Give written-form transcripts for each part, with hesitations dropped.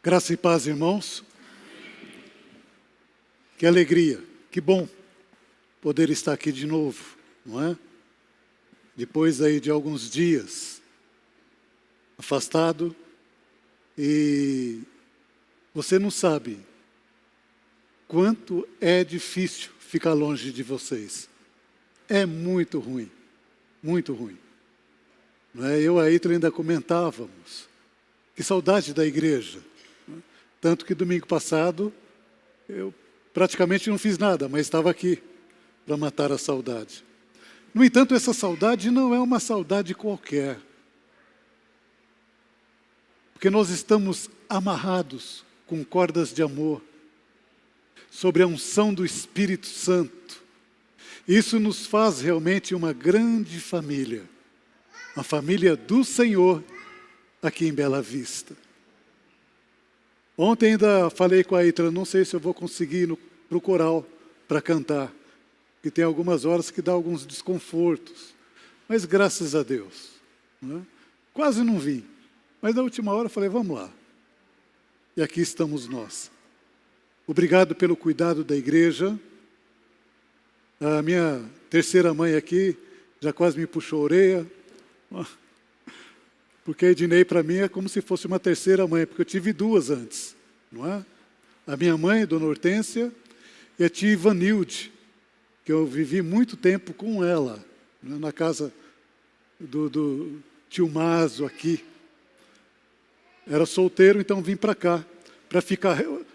Graça e paz, irmãos. Que alegria, que bom poder estar aqui de novo, não é? Depois aí de alguns dias afastado, e você não sabe quanto é difícil ficar longe de vocês. É muito ruim, muito ruim. Não é? Eu e a Ítala ainda comentávamos, que saudade da igreja. Tanto que domingo passado eu praticamente não fiz nada, mas estava aqui para matar a saudade. No entanto, essa saudade não é uma saudade qualquer. Porque nós estamos amarrados com cordas de amor sobre a unção do Espírito Santo. Isso nos faz realmente uma grande família. A família do Senhor aqui em Bela Vista. Ontem ainda falei com a Ítala, não sei se eu vou conseguir ir para o coral para cantar, que tem algumas horas que dá alguns desconfortos, mas graças a Deus, né? Quase não vim, mas na última hora eu falei, vamos lá, e aqui estamos nós. Obrigado pelo cuidado da igreja. A minha terceira mãe aqui já quase me puxou a orelha, porque a Ednei para mim é como se fosse uma terceira mãe, porque eu tive duas antes, não é? A minha mãe, Dona Hortência, e a tia Ivanilde, que eu vivi muito tempo com ela, né, na casa do tio Mazo aqui. Era solteiro, então vim para cá, para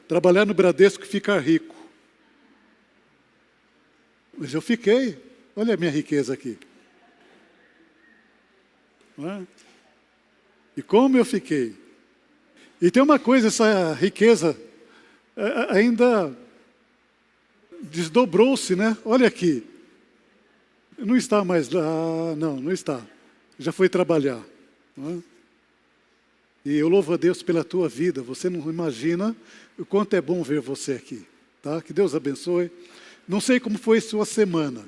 trabalhar no Bradesco e ficar rico. Mas eu fiquei, olha a minha riqueza aqui. Não é? E como eu fiquei. E tem uma coisa, essa riqueza ainda desdobrou-se, né? Olha aqui. Não está mais lá, não está. Já foi trabalhar. Não é? E eu louvo a Deus pela tua vida. Você não imagina o quanto é bom ver você aqui. Tá? Que Deus abençoe. Não sei como foi sua semana.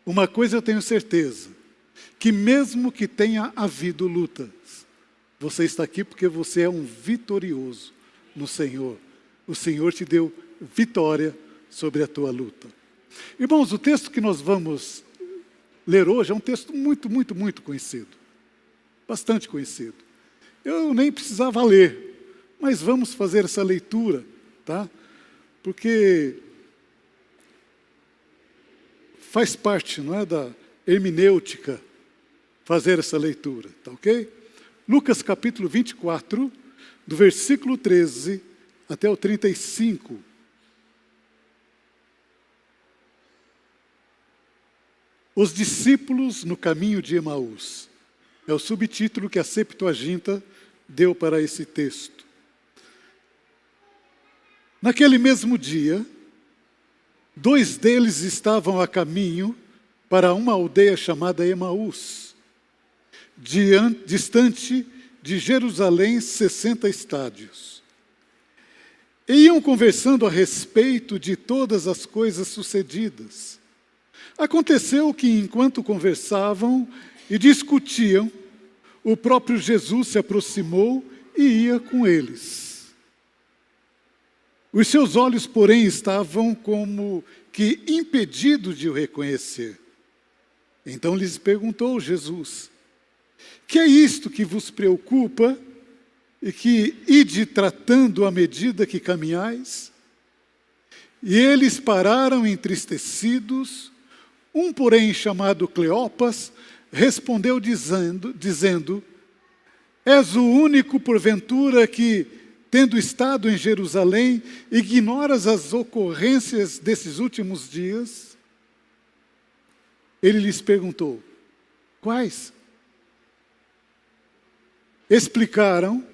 Uma coisa eu tenho certeza. Que mesmo que tenha havido lutas, você está aqui porque você é um vitorioso no Senhor. O Senhor te deu vitória sobre a tua luta. Irmãos, o texto que nós vamos ler hoje é um texto muito, muito, muito conhecido. Bastante conhecido. Eu nem precisava ler, mas vamos fazer essa leitura, tá? Porque faz parte, não é, da hermenêutica fazer essa leitura, tá ok? Lucas capítulo 24, do versículo 13 até o 35. Os discípulos no caminho de Emaús. É o subtítulo que a Septuaginta deu para esse texto. Naquele mesmo dia, 2 deles estavam a caminho para uma aldeia chamada Emaús, distante de Jerusalém 60 estádios. E iam conversando a respeito de todas as coisas sucedidas. Aconteceu que, enquanto conversavam e discutiam, o próprio Jesus se aproximou e ia com eles. Os seus olhos, porém, estavam como que impedidos de o reconhecer. Então lhes perguntou Jesus: que é isto que vos preocupa e que ide tratando à medida que caminhais? E eles pararam entristecidos. Um, porém, chamado Cleopas, respondeu dizendo: és o único, porventura, que, tendo estado em Jerusalém, ignoras as ocorrências desses últimos dias? Ele lhes perguntou: quais? Explicaram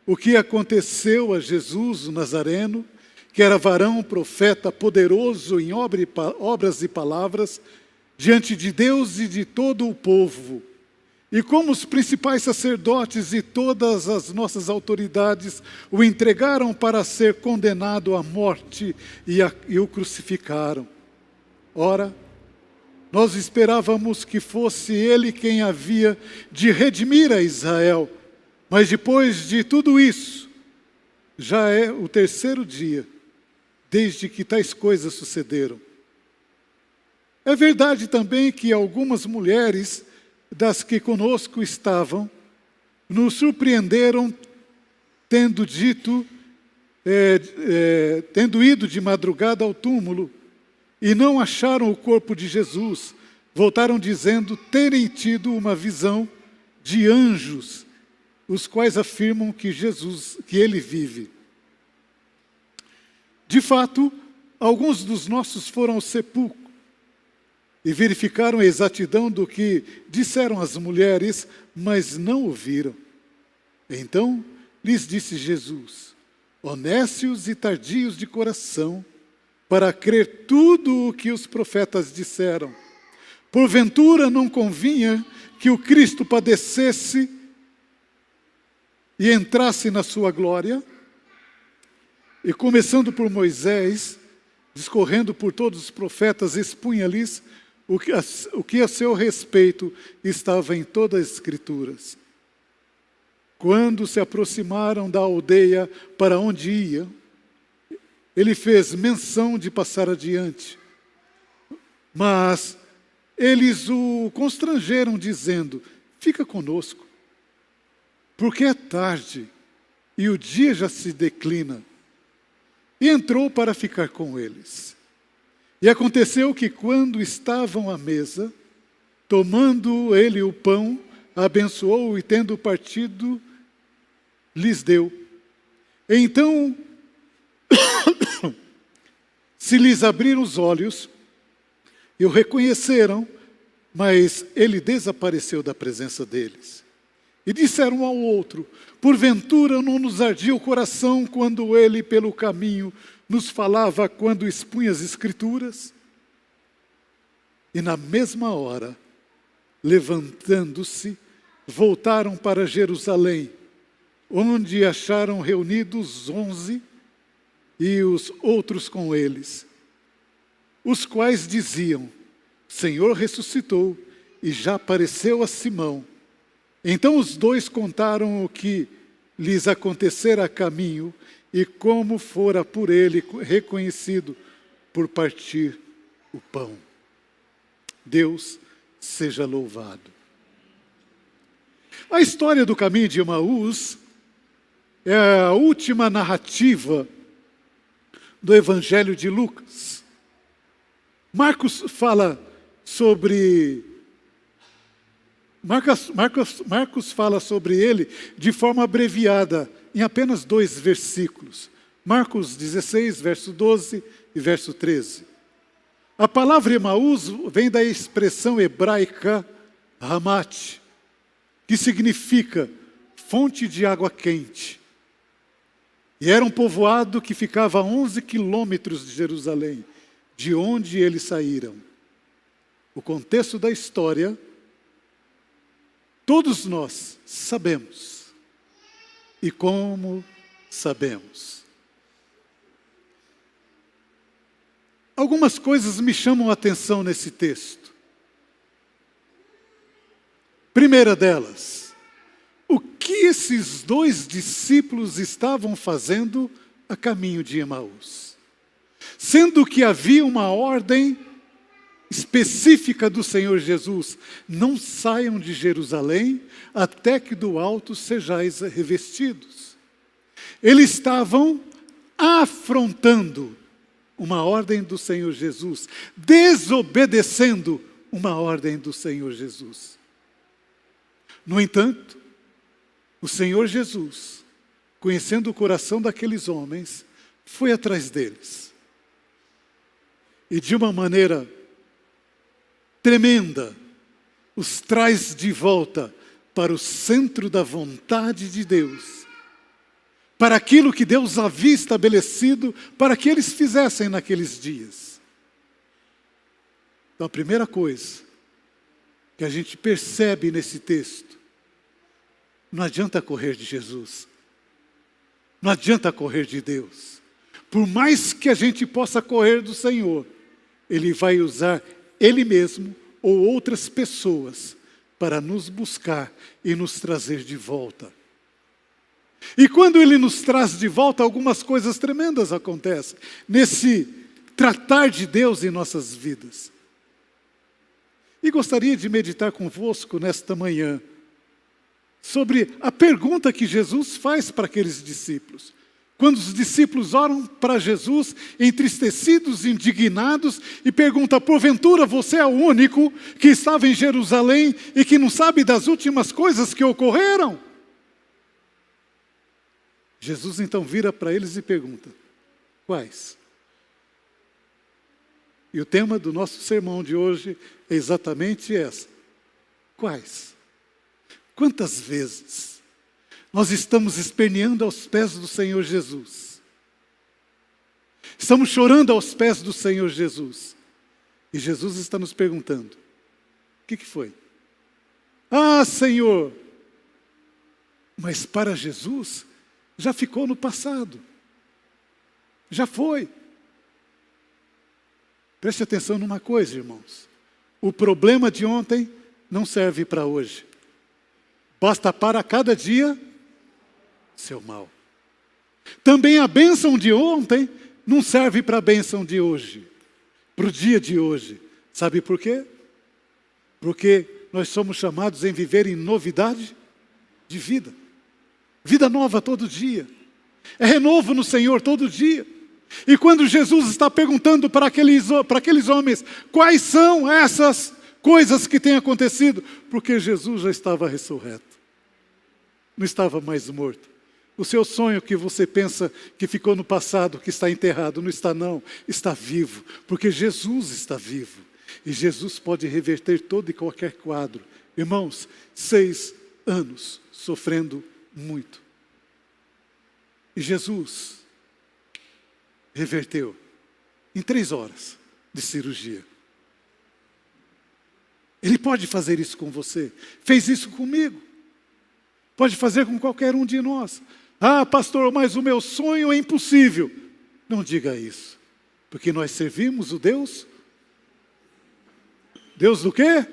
o que aconteceu a Jesus o Nazareno, que era varão, profeta, poderoso em obras e palavras, diante de Deus e de todo o povo. E como os principais sacerdotes e todas as nossas autoridades o entregaram para ser condenado à morte e o crucificaram. Ora, nós esperávamos que fosse ele quem havia de redimir a Israel. Mas depois de tudo isso, já é o terceiro dia desde que tais coisas sucederam. É verdade também que algumas mulheres das que conosco estavam nos surpreenderam tendo ido de madrugada ao túmulo e não acharam o corpo de Jesus. Voltaram dizendo terem tido uma visão de anjos, os quais afirmam que ele vive. De fato, alguns dos nossos foram ao sepulcro e verificaram a exatidão do que disseram as mulheres, mas não ouviram. Então lhes disse Jesus: honestos e tardios de coração, para crer tudo o que os profetas disseram. Porventura não convinha que o Cristo padecesse e entrasse na sua glória? E começando por Moisés, discorrendo por todos os profetas, expunha-lhes o que a seu respeito estava em todas as Escrituras. Quando se aproximaram da aldeia para onde iam, ele fez menção de passar adiante. Mas eles o constrangeram, dizendo: fica conosco, porque é tarde e o dia já se declina. E entrou para ficar com eles. E aconteceu que, quando estavam à mesa, tomando ele o pão, abençoou e, tendo partido, lhes deu. Então, se lhes abriram os olhos e o reconheceram, mas ele desapareceu da presença deles. E disseram um ao outro: porventura não nos ardia o coração quando ele pelo caminho nos falava, quando expunha as Escrituras? E na mesma hora, levantando-se, voltaram para Jerusalém, onde acharam reunidos 11 e os outros com eles, os quais diziam: o Senhor ressuscitou e já apareceu a Simão. Então os dois contaram o que lhes acontecera a caminho e como fora por ele reconhecido por partir o pão. Deus seja louvado. A história do caminho de Emaús é a última narrativa do Evangelho de Lucas. Marcos fala sobre ele de forma abreviada, em apenas 2 versículos. Marcos 16, verso 12 e verso 13. A palavra Emaús vem da expressão hebraica Hamat, que significa fonte de água quente. E era um povoado que ficava a 11 quilômetros de Jerusalém, de onde eles saíram. O contexto da história, todos nós sabemos. E como sabemos? Algumas coisas me chamam a atenção nesse texto. Primeira delas, o que esses 2 discípulos estavam fazendo a caminho de Emaús? Sendo que havia uma ordem específica do Senhor Jesus: não saiam de Jerusalém até que do alto sejais revestidos. Eles estavam afrontando uma ordem do Senhor Jesus, desobedecendo uma ordem do Senhor Jesus. No entanto, o Senhor Jesus, conhecendo o coração daqueles homens, foi atrás deles. E de uma maneira tremenda, os traz de volta para o centro da vontade de Deus, para aquilo que Deus havia estabelecido para que eles fizessem naqueles dias. Então, a primeira coisa que a gente percebe nesse texto: não adianta correr de Jesus, não adianta correr de Deus. Por mais que a gente possa correr do Senhor, Ele vai usar Ele mesmo ou outras pessoas para nos buscar e nos trazer de volta. E quando Ele nos traz de volta, algumas coisas tremendas acontecem nesse tratar de Deus em nossas vidas. E gostaria de meditar convosco nesta manhã sobre a pergunta que Jesus faz para aqueles discípulos. Quando os discípulos oram para Jesus, entristecidos, indignados, e perguntam: porventura você é o único que estava em Jerusalém e que não sabe das últimas coisas que ocorreram? Jesus então vira para eles e pergunta: quais? E o tema do nosso sermão de hoje é exatamente essa: quais? Quantas vezes nós estamos esperneando aos pés do Senhor Jesus? Estamos chorando aos pés do Senhor Jesus. E Jesus está nos perguntando: o que foi? Ah, Senhor! Mas para Jesus, já ficou no passado. Já foi. Preste atenção numa coisa, irmãos. O problema de ontem não serve para hoje. Basta para cada dia seu mal. Também a bênção de ontem não serve para a bênção de hoje, para o dia de hoje. Sabe por quê? Porque nós somos chamados em viver em novidade de vida. Vida nova todo dia. É renovo no Senhor todo dia. E quando Jesus está perguntando para aqueles homens quais são essas coisas que têm acontecido, porque Jesus já estava ressurreto. Não estava mais morto. O seu sonho que você pensa que ficou no passado, que está enterrado, não está não, está vivo, porque Jesus está vivo. E Jesus pode reverter todo e qualquer quadro. Irmãos, 6 anos sofrendo muito. E Jesus reverteu em 3 horas de cirurgia. Ele pode fazer isso com você. Fez isso comigo. Pode fazer com qualquer um de nós. Ah, pastor, mas o meu sonho é impossível. Não diga isso. Porque nós servimos o Deus. Deus do quê?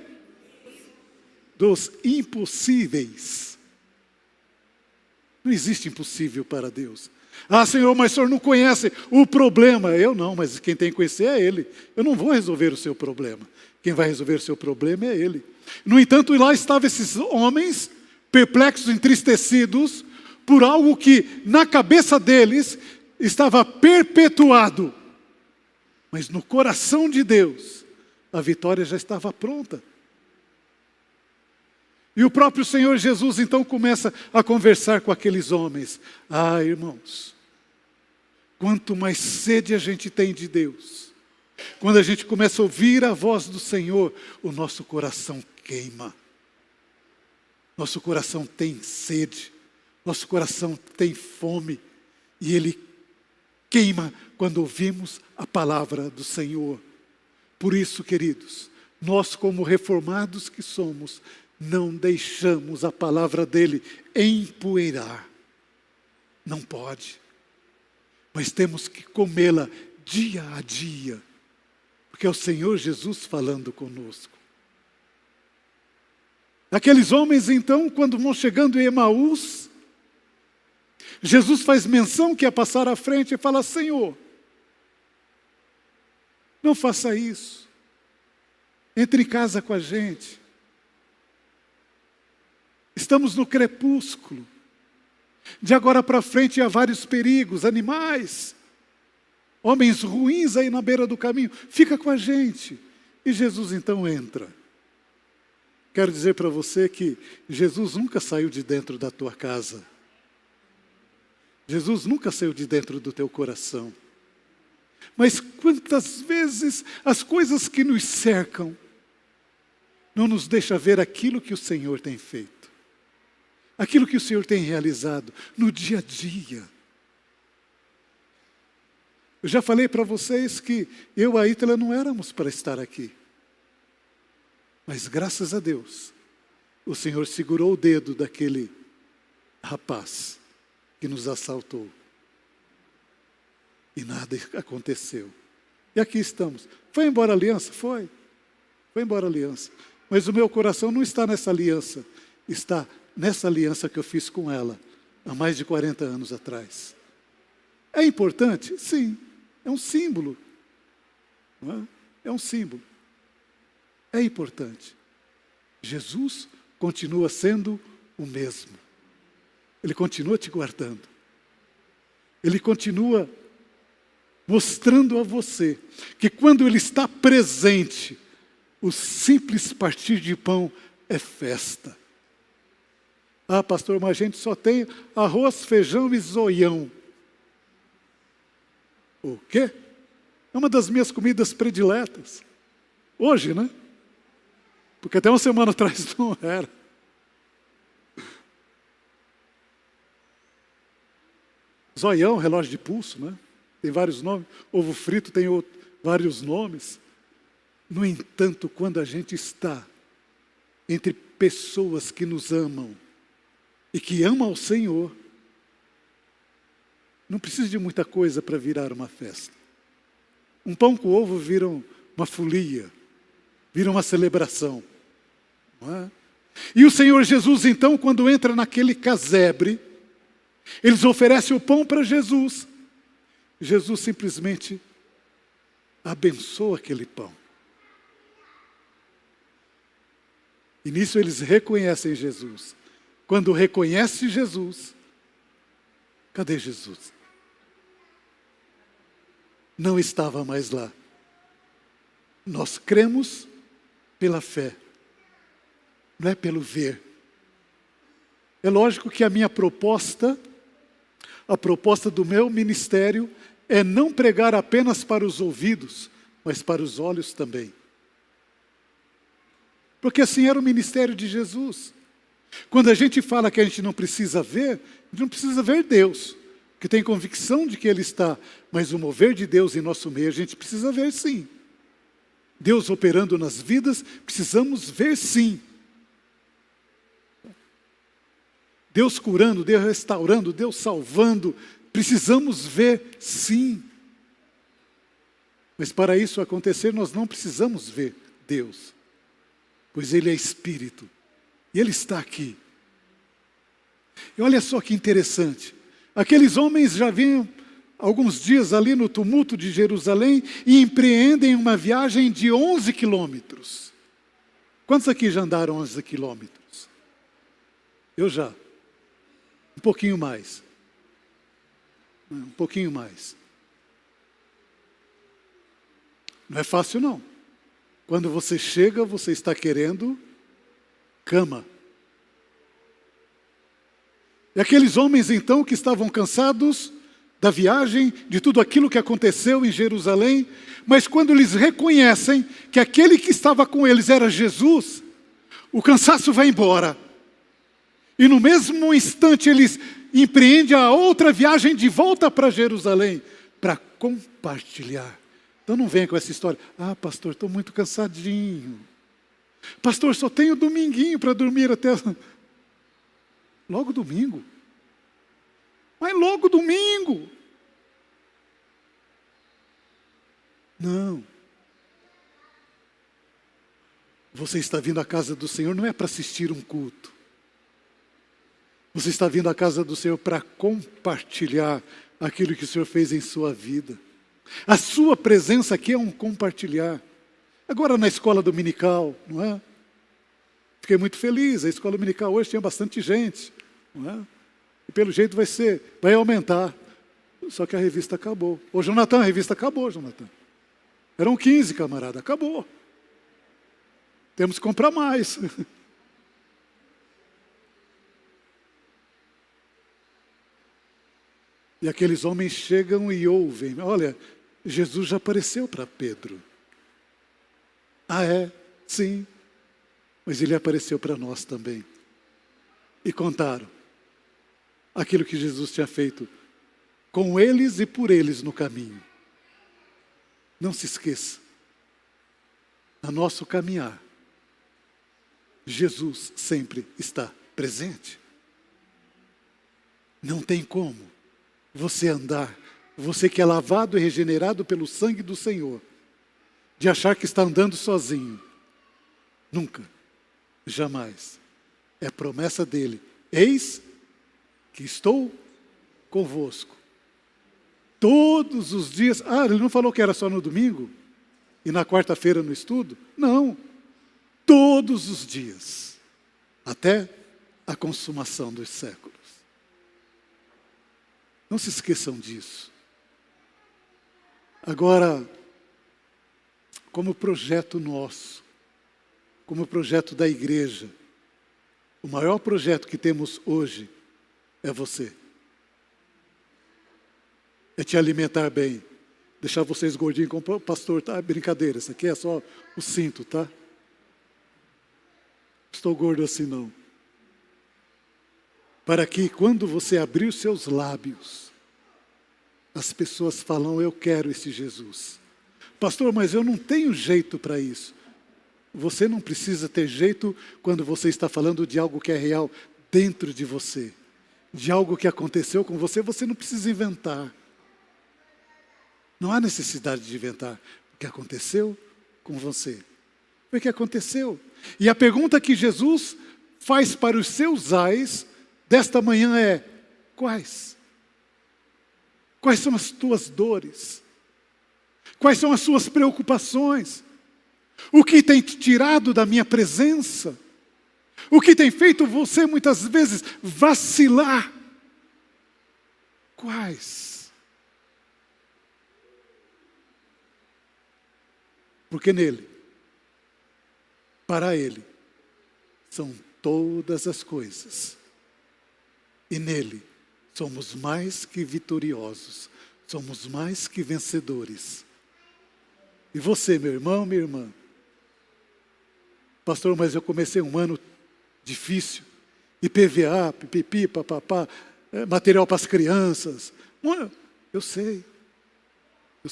Dos impossíveis. Não existe impossível para Deus. Ah, Senhor, mas o Senhor não conhece o problema. Eu não, mas quem tem que conhecer é Ele. Eu não vou resolver o seu problema. Quem vai resolver o seu problema é Ele. No entanto, lá estavam esses homens perplexos, entristecidos, por algo que na cabeça deles estava perpetuado. Mas no coração de Deus, a vitória já estava pronta. E o próprio Senhor Jesus então começa a conversar com aqueles homens. Ah, irmãos, quanto mais sede a gente tem de Deus, quando a gente começa a ouvir a voz do Senhor, o nosso coração queima. Nosso coração tem sede. Nosso coração tem fome. E ele queima quando ouvimos a palavra do Senhor. Por isso, queridos, nós como reformados que somos, não deixamos a palavra dele empoeirar. Não pode. Mas temos que comê-la dia a dia. Porque é o Senhor Jesus falando conosco. Aqueles homens, então, quando vão chegando em Emaús, Jesus faz menção que ia passar à frente e fala: Senhor, não faça isso. Entre em casa com a gente. Estamos no crepúsculo. De agora para frente há vários perigos, animais, homens ruins aí na beira do caminho. Fica com a gente. E Jesus então entra. Quero dizer para você que Jesus nunca saiu de dentro da tua casa. Jesus nunca saiu de dentro do teu coração. Mas quantas vezes as coisas que nos cercam não nos deixam ver aquilo que o Senhor tem feito. Aquilo que o Senhor tem realizado no dia a dia. Eu já falei para vocês que eu e a Ítala não éramos para estar aqui. Mas graças a Deus, o Senhor segurou o dedo daquele rapaz que nos assaltou. E nada aconteceu. E aqui estamos. Foi embora a aliança? Foi. Foi embora a aliança. Mas o meu coração não está nessa aliança. Está nessa aliança que eu fiz com ela. há mais de 40 anos atrás. É importante? Sim, é um símbolo. Não é? É um símbolo. É importante. Jesus continua sendo o mesmo. Ele continua te guardando. Ele continua mostrando a você que quando Ele está presente, o simples partir de pão é festa. Ah, pastor, mas a gente só tem arroz, feijão e zoião. O quê? É uma das minhas comidas prediletas. Hoje, né? Porque até uma semana atrás não era. Zoião, relógio de pulso, né? Tem vários nomes. Ovo frito tem vários nomes. No entanto, quando a gente está entre pessoas que nos amam e que amam ao Senhor, não precisa de muita coisa para virar uma festa. Um pão com ovo vira uma folia, vira uma celebração. Não é? E o Senhor Jesus, então, quando entra naquele casebre, eles oferecem o pão para Jesus. Jesus simplesmente abençoa aquele pão. E nisso eles reconhecem Jesus. Quando reconhece Jesus, cadê Jesus? Não estava mais lá. Nós cremos pela fé, não é pelo ver. É lógico que a minha proposta, a proposta do meu ministério, é não pregar apenas para os ouvidos, mas para os olhos também. Porque assim era o ministério de Jesus. Quando a gente fala que a gente não precisa ver, a gente não precisa ver Deus, que tem convicção de que Ele está, mas o mover de Deus em nosso meio a gente precisa ver sim. Deus operando nas vidas, precisamos ver sim. Deus curando, Deus restaurando, Deus salvando, precisamos ver sim. Mas para isso acontecer, nós não precisamos ver Deus, pois Ele é Espírito, e Ele está aqui. E olha só que interessante, aqueles homens já vinham alguns dias ali no tumulto de Jerusalém e empreendem uma viagem de 11 quilômetros. Quantos aqui já andaram 11 quilômetros? Eu já. Um pouquinho mais. Um pouquinho mais. Não é fácil não. Quando você chega, você está querendo cama. E aqueles homens então que estavam cansados da viagem, de tudo aquilo que aconteceu em Jerusalém, mas quando eles reconhecem que aquele que estava com eles era Jesus, o cansaço vai embora. E no mesmo instante eles empreendem a outra viagem de volta para Jerusalém, para compartilhar. Então não venha com essa história, ah pastor, estou muito cansadinho. Pastor, só tenho dominguinho para dormir até... Logo domingo? Mas logo domingo. Não. Você está vindo à casa do Senhor não é para assistir um culto. Você está vindo à casa do Senhor para compartilhar aquilo que o Senhor fez em sua vida. A sua presença aqui é um compartilhar. Agora na escola dominical, não é? Fiquei muito feliz, a escola dominical hoje tinha bastante gente, não é? E pelo jeito vai aumentar. Só que a revista acabou. Ô Jonathan, a revista acabou, Jonathan. Eram 15, camarada, acabou. Temos que comprar mais. E aqueles homens chegam e ouvem. Olha, Jesus já apareceu para Pedro. Ah, é? Sim. Mas Ele apareceu para nós também. E contaram aquilo que Jesus tinha feito com eles e por eles no caminho. Não se esqueça, no nosso caminhar, Jesus sempre está presente. Não tem como você andar, você que é lavado e regenerado pelo sangue do Senhor, de achar que está andando sozinho. Nunca, jamais. É promessa dele. Eis que estou convosco todos os dias. Ah, ele não falou que era só no domingo? E na quarta-feira no estudo? Não. Todos os dias. Até a consumação dos séculos. Não se esqueçam disso. Agora, como projeto nosso, como projeto da igreja, o maior projeto que temos hoje é você. É te alimentar bem. Deixar vocês gordinhos como o pastor, tá? Brincadeira, isso aqui é só o cinto, tá? Estou gordo assim não. Para que quando você abrir os seus lábios, as pessoas falam, eu quero esse Jesus. Pastor, mas eu não tenho jeito para isso. Você não precisa ter jeito quando você está falando de algo que é real dentro de você. De algo que aconteceu com você, você não precisa inventar. Não há necessidade de inventar. O que aconteceu com você. Foi o que aconteceu. E a pergunta que Jesus faz para os seus ais desta manhã é, quais? Quais são as tuas dores? Quais são as suas preocupações? O que tem te tirado da minha presença? O que tem feito você muitas vezes vacilar? Quais? Porque nele, para ele, são todas as coisas. E nele, somos mais que vitoriosos. Somos mais que vencedores. E você, meu irmão, minha irmã? Pastor, mas eu comecei um ano difícil. IPVA, pipipi, papapá, material para as crianças. Eu sei.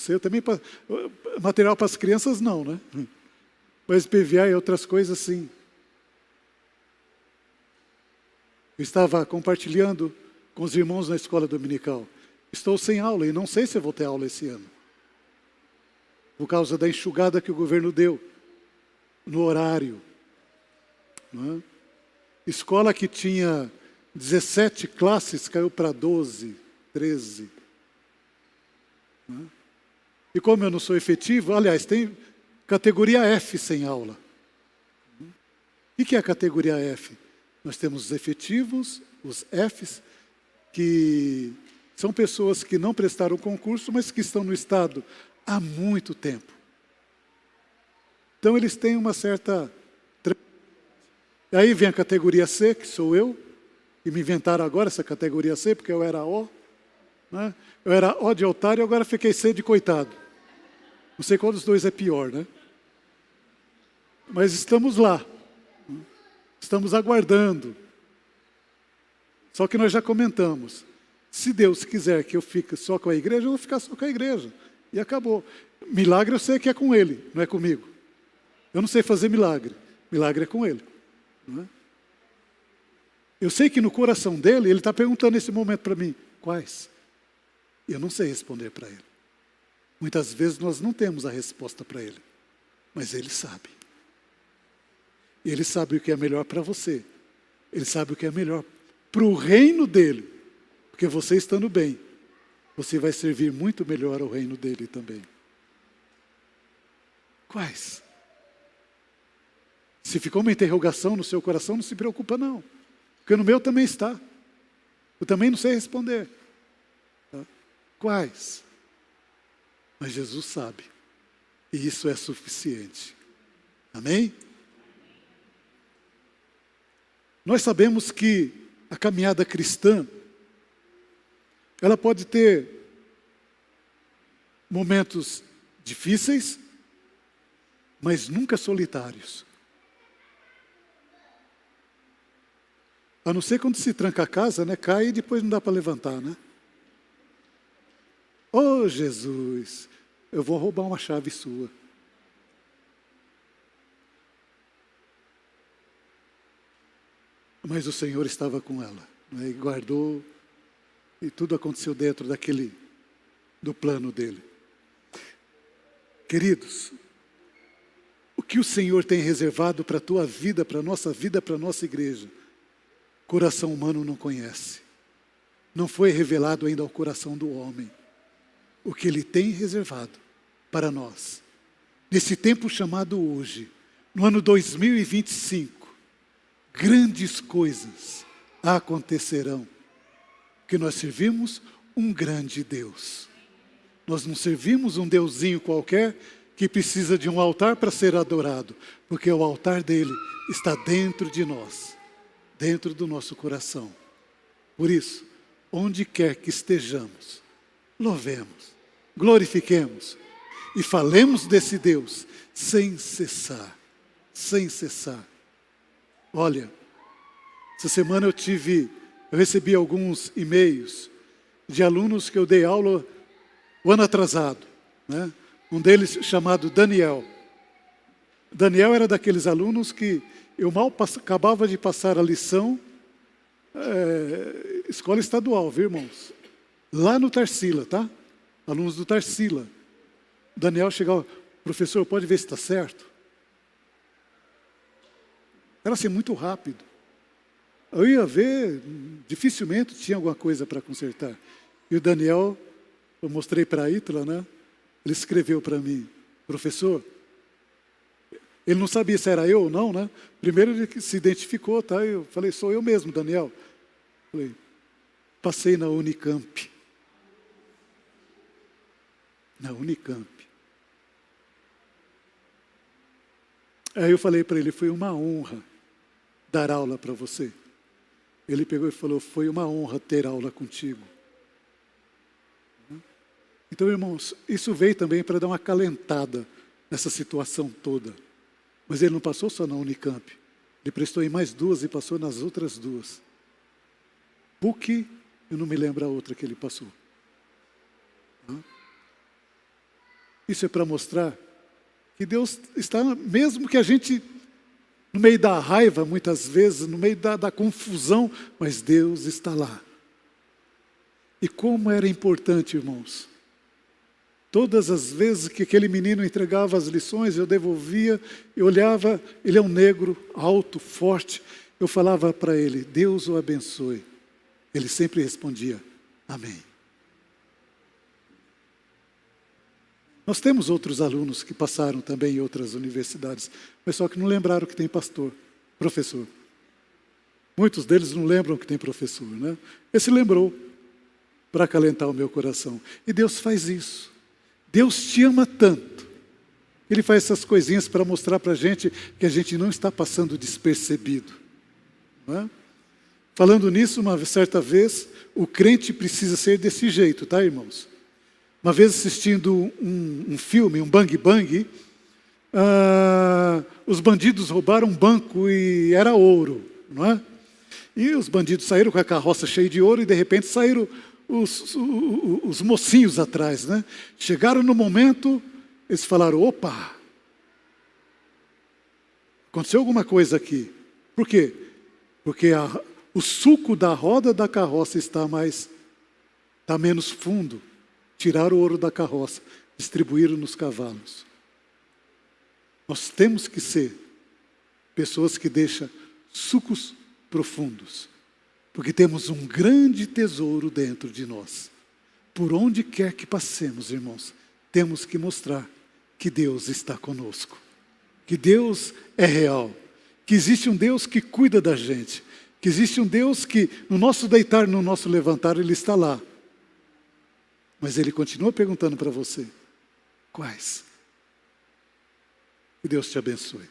Eu também. Material para as crianças não, né? Mas IPVA e outras coisas sim. Eu estava compartilhando com os irmãos na escola dominical. Estou sem aula e não sei se eu vou ter aula esse ano. Por causa da enxugada que o governo deu no horário. Não é? Escola que tinha 17 classes caiu para 12, 13. Não é? E como eu não sou efetivo, aliás, tem categoria F sem aula. O que é a categoria F? Nós temos os efetivos, os Fs, que são pessoas que não prestaram concurso, mas que estão no estado há muito tempo. Então eles têm uma certa... E aí vem a categoria C, que sou eu, e me inventaram agora essa categoria C, porque eu era O. Né? Eu era O de otário, agora fiquei C de coitado. Não sei qual dos dois é pior, né? Mas estamos lá. Estamos aguardando. Só que nós já comentamos. Se Deus quiser que eu fique só com a igreja, eu vou ficar só com a igreja. E acabou. Milagre eu sei que é com Ele, não é comigo. Eu não sei fazer milagre. Milagre é com Ele. Não é? Eu sei que no coração dele, Ele está perguntando nesse momento para mim, quais? Eu não sei responder para Ele. Muitas vezes nós não temos a resposta para Ele. Mas Ele sabe. E Ele sabe o que é melhor para você. Ele sabe o que é melhor para o reino dEle. Porque você estando bem, você vai servir muito melhor ao reino dEle também. Quais? Se ficou uma interrogação no seu coração, não se preocupa não. Porque no meu também está. Eu também não sei responder. Tá? Quais? Mas Jesus sabe. E isso é suficiente. Amém? Nós sabemos que a caminhada cristã, ela pode ter momentos difíceis, mas nunca solitários. A não ser quando se tranca a casa, né? Cai e depois não dá para levantar, né? Oh, Jesus, eu vou roubar uma chave sua. Mas o Senhor estava com ela, né? E guardou, e tudo aconteceu dentro do plano dele. Queridos, o que o Senhor tem reservado para a tua vida, para a nossa igreja, coração humano não conhece. não foi revelado ainda ao coração do homem. O que Ele tem reservado para nós. Nesse tempo chamado hoje, no ano 2025, grandes coisas acontecerão. Porque nós servimos um grande Deus. Nós não servimos um deusinho qualquer que precisa de um altar para ser adorado. Porque o altar dele está dentro de nós, dentro do nosso coração. Por isso, onde quer que estejamos, louvemos, glorifiquemos e falemos desse Deus sem cessar, sem cessar. Olha, essa semana eu recebi alguns e-mails de alunos que eu dei aula o ano atrasado, né? Um deles chamado Daniel. Daniel era daqueles alunos que eu mal acabava de passar a lição, escola estadual, viu, irmãos? Lá no Tarsila, tá? Alunos do Tarsila. Daniel chegava, professor, pode ver se está certo? Era assim, muito rápido. Eu ia ver, dificilmente tinha alguma coisa para consertar. E o Daniel, eu mostrei para a Ítala, né? Ele escreveu para mim, professor, ele não sabia se era eu ou não, né? Primeiro ele se identificou, tá? Eu falei, sou eu mesmo, Daniel. Falei, passei na Unicamp. Na Unicamp. Aí eu falei para ele, foi uma honra dar aula para você. Ele pegou e falou, foi uma honra ter aula contigo. Então, irmãos, isso veio também para dar uma acalentada nessa situação toda. Mas ele não passou só na Unicamp. Ele prestou em mais duas e passou nas outras duas. PUC, eu não me lembro a outra que ele passou. Isso é para mostrar que Deus está, mesmo que a gente, no meio da raiva, muitas vezes, no meio da confusão, mas Deus está lá. E como era importante, irmãos. Todas as vezes que aquele menino entregava as lições, eu devolvia, eu olhava, ele é um negro, alto, forte. Eu falava para ele, Deus o abençoe. Ele sempre respondia, amém. Nós temos outros alunos que passaram também em outras universidades, mas só que não lembraram que tem professor. Muitos deles não lembram que tem professor, né? Esse lembrou, para acalentar o meu coração. E Deus faz isso. Deus te ama tanto. Ele faz essas coisinhas para mostrar para a gente que a gente não está passando despercebido. Não é? Falando nisso, uma certa vez, o crente precisa ser desse jeito, tá, irmãos? Uma vez assistindo um filme, um Bang Bang, os bandidos roubaram um banco e era ouro, não é? E os bandidos saíram com a carroça cheia de ouro e de repente saíram os mocinhos atrás, né? Chegaram no momento, eles falaram, opa, aconteceu alguma coisa aqui. Por quê? Porque o sulco da roda da carroça está menos fundo. Tiraram o ouro da carroça, distribuíram nos cavalos. Nós temos que ser pessoas que deixam sulcos profundos. Porque temos um grande tesouro dentro de nós. Por onde quer que passemos, irmãos, temos que mostrar que Deus está conosco. Que Deus é real. Que existe um Deus que cuida da gente. Que existe um Deus que, no nosso deitar, no nosso levantar, Ele está lá. Mas Ele continua perguntando para você, quais? Que Deus te abençoe.